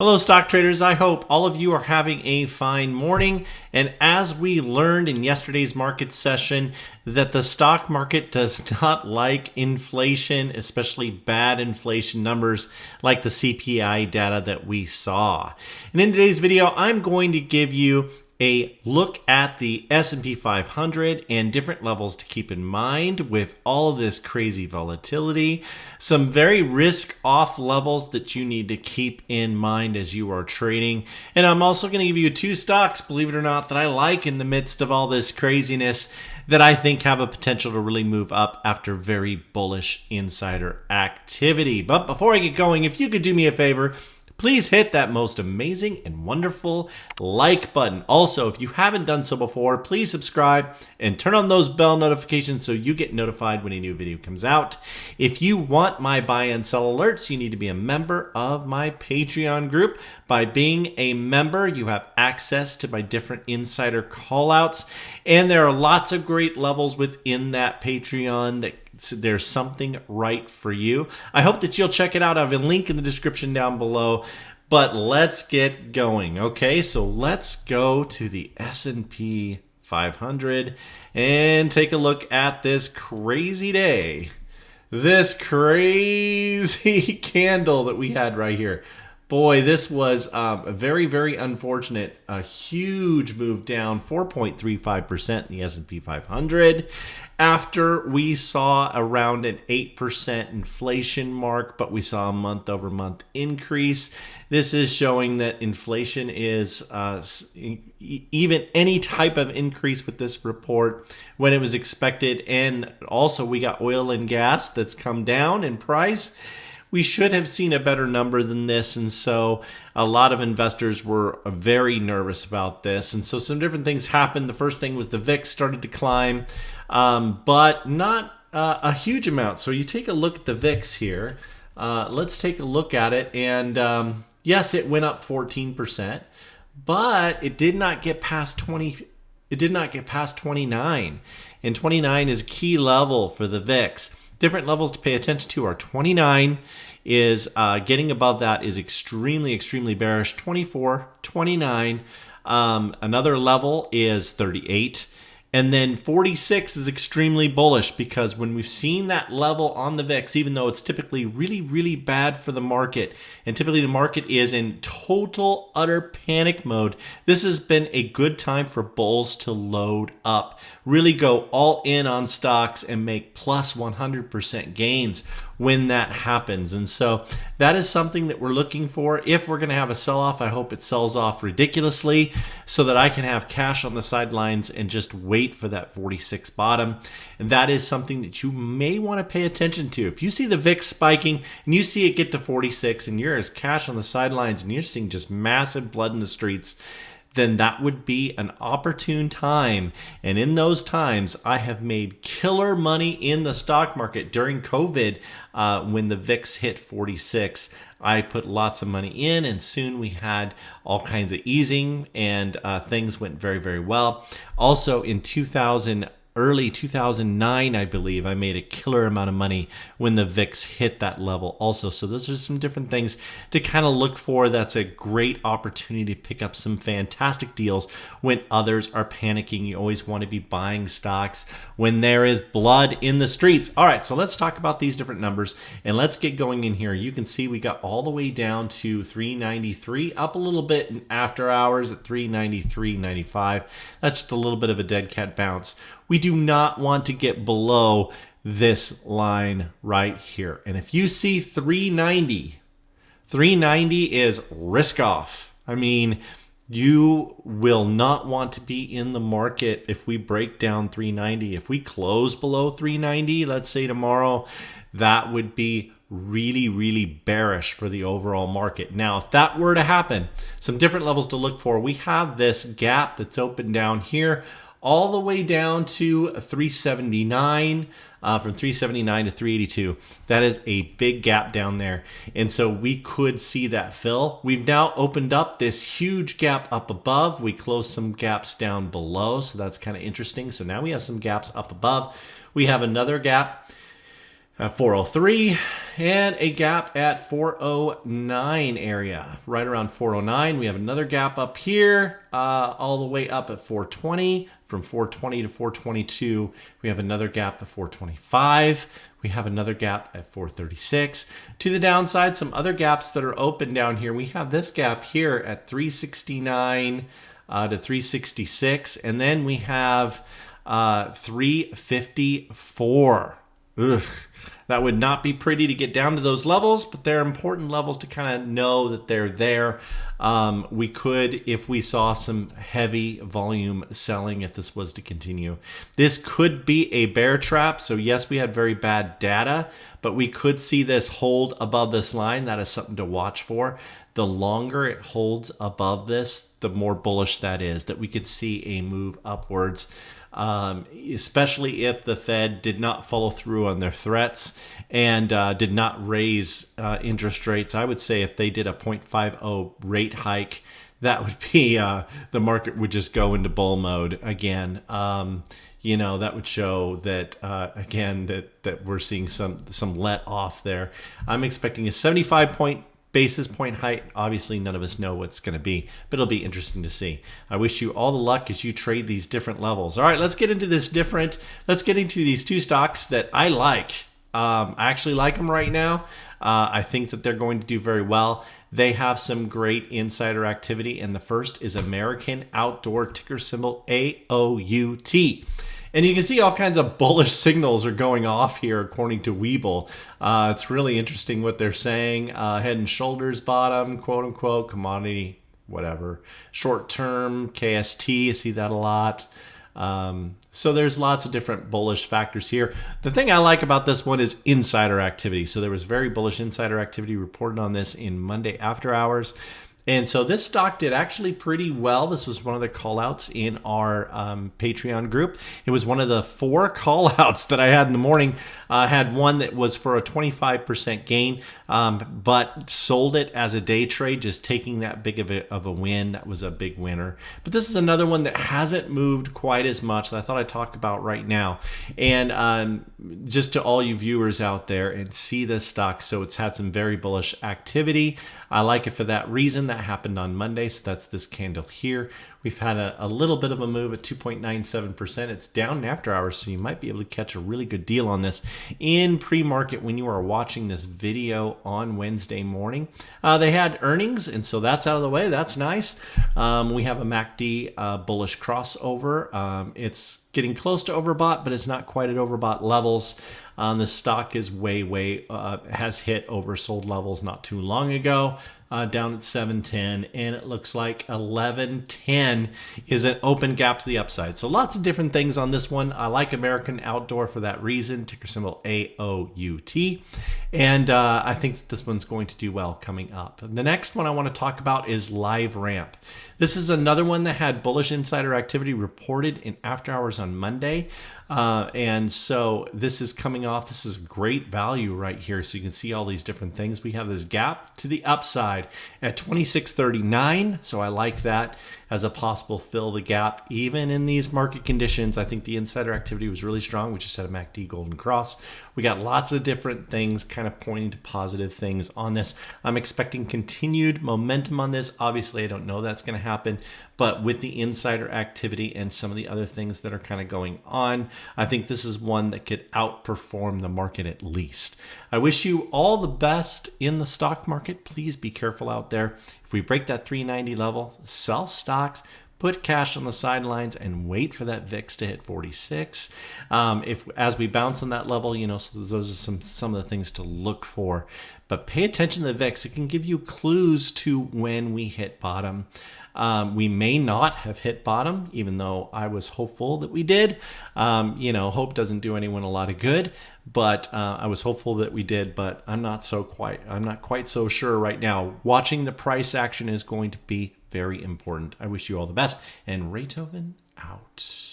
Hello, stock traders. I hope all of you are having a fine morning. And as we learned in yesterday's market session, that the stock market does not like inflation, especially bad inflation numbers like the CPI data that we saw. And in today's video, I'm going to give you a look at the S&P 500 and different levels to keep in mind with all of this crazy volatility. Some very risk-off levels that you need to keep in mind as you are trading. And I'm also going to give you two stocks, believe it or not, that I like in the midst of all this craziness that I think have a potential to really move up after very bullish insider activity. But before I get going, if you could do me a favor, please hit that most amazing and wonderful like button. Also, if you haven't done so before, please subscribe and turn on those bell notifications so you get notified when a new video comes out. If you want my buy and sell alerts, you need to be a member of my Patreon group. By being a member, you have access to my different insider callouts, and there are lots of great levels within that Patreon that there's something right for you. I hope that you'll check it out. I have a link in the description down below. But let's get going. Okay, so let's go to the S&P 500 and take a look at this crazy day. This crazy candle that we had right here. Boy, this was very, very unfortunate. A huge move down, 4.35% in the S&P 500 after we saw around an 8% inflation mark, but we saw a month-over-month increase. This is showing that inflation is even any type of increase with this report when it was expected. And also we got oil and gas that's come down in price. We should have seen a better number than this, and so a lot of investors were very nervous about this. And so some different things happened. The first thing was the VIX started to climb, but not a huge amount. So you take a look at the VIX here. Let's take a look at it, and yes, it went up 14%, but it did not get past 20. It did not get past 29, and 29 is a key level for the VIX. Different levels to pay attention to are 29 is getting above that is extremely, extremely bearish. 24, 29. Another level is 38. And then 46 is extremely bullish because when we've seen that level on the VIX, even though it's typically really, really bad for the market, and typically the market is in total, utter panic mode, this has been a good time for bulls to load up, really go all in on stocks and make plus 100% gains when that happens. And so that is something that we're looking for. If we're going to have a sell-off, I hope it sells off ridiculously so that I can have cash on the sidelines and just wait for that 46 bottom. And that is something that you may want to pay attention to. If you see the VIX spiking and you see it get to 46 and you're as cash on the sidelines and you're seeing just massive blood in the streets, then that would be an opportune time. And in those times, I have made killer money in the stock market during COVID. When the VIX hit 46, I put lots of money in, and soon we had all kinds of easing, and things went very, very well. Also in early 2009, I believe, I made a killer amount of money when the VIX hit that level also. So those are some different things to kind of look for. That's a great opportunity to pick up some fantastic deals when others are panicking. You always want to be buying stocks when there is blood in the streets. All right, so let's talk about these different numbers and let's get going in here. You can see we got all the way down to 393, up a little bit in after hours at 393.95. That's just a little bit of a dead cat bounce. We do not want to get below this line right here. And if you see 390 is risk off. I mean, you will not want to be in the market if we break down 390. If we close below 390, let's say tomorrow, that would be really, really bearish for the overall market. Now, if that were to happen, some different levels to look for. We have this gap that's open down here, all the way down to 379, from 379 to 382. That is a big gap down there. And so we could see that fill. We've now opened up this huge gap up above. We closed some gaps down below. So that's kind of interesting. So now we have some gaps up above. We have another gap at 403, and a gap at 409 area, right around 409. We have another gap up here, all the way up at 420. From 420 to 422, we have another gap at 425. We have another gap at 436. To the downside, some other gaps that are open down here. We have this gap here at 369 to 366, and then we have 354. Ugh. That would not be pretty to get down to those levels, but they're important levels to kind of know that they're there. We could, if we saw some heavy volume selling, if this was to continue. This could be a bear trap. So yes, we had very bad data, but we could see this hold above this line. That is something to watch for. The longer it holds above this, the more bullish that is, that we could see a move upwards. Especially if the Fed did not follow through on their threats and did not raise interest rates. I would say if they did a 0.50 rate hike, that would be the market would just go into bull mode again. That would show that again that we're seeing some let off there. I'm expecting a 75 basis point height. Obviously, none of us know what's going to be, but it'll be interesting to see. I wish you all the luck as you trade these different levels. All right, let's get into these two stocks that I like. I actually like them right now. I think that they're going to do very well. They have some great insider activity, and the first is American Outdoor, ticker symbol AOUT. And you can see all kinds of bullish signals are going off here, according to Webull. It's really interesting what they're saying. Head and shoulders bottom, quote unquote, commodity, whatever. Short term, KST, you see that a lot. So there's lots of different bullish factors here. The thing I like about this one is insider activity. So there was very bullish insider activity reported on this in Monday after hours. And so this stock did actually pretty well. This was one of the call-outs in our Patreon group. It was one of the 4 call-outs that I had in the morning. I had one that was for a 25% gain, but sold it as a day trade, just taking that big of a win. That was a big winner. But this is another one that hasn't moved quite as much that I thought I'd talk about right now. And just to all you viewers out there, and see this stock. So it's had some very bullish activity. I like it for that reason. That happened on Monday, so that's this candle here. We've had a little bit of a move at 2.97%. It's down in after hours, so you might be able to catch a really good deal on this in pre-market when you are watching this video on Wednesday morning. They had earnings, and so that's out of the way. That's nice. We have a MACD bullish crossover. It's getting close to overbought, but it's not quite at overbought levels. The stock is has hit oversold levels not too long ago, down at 710, and it looks like 1110 is an open gap to the upside. So lots of different things on this one. I like American Outdoor for that reason, ticker symbol AOUT, and I think that this one's going to do well coming up. The next one I want to talk about is LiveRamp. This is another one that had bullish insider activity reported in after hours on Monday. And so this is coming off. This is great value right here. So you can see all these different things. We have this gap to the upside at 26.39. So I like that as a possible fill the gap. Even in these market conditions, I think the insider activity was really strong. We just had a MACD golden cross. We got lots of different things kind of pointing to positive things on this. I'm expecting continued momentum on this. Obviously, I don't know that's going to happen, but with the insider activity and some of the other things that are kind of going on, I think this is one that could outperform the market at least. I wish you all the best in the stock market. Please be careful out there. If we break that 390 level, sell stocks, put cash on the sidelines, and wait for that VIX to hit 46. As we bounce on that level, so those are some of the things to look for. But pay attention to the VIX. It can give you clues to when we hit bottom. We may not have hit bottom, even though I was hopeful that we did. Hope doesn't do anyone a lot of good, but I was hopeful that we did, but I'm not quite so sure right now. Watching the price action is going to be very important. I wish you all the best, and Raythoven out.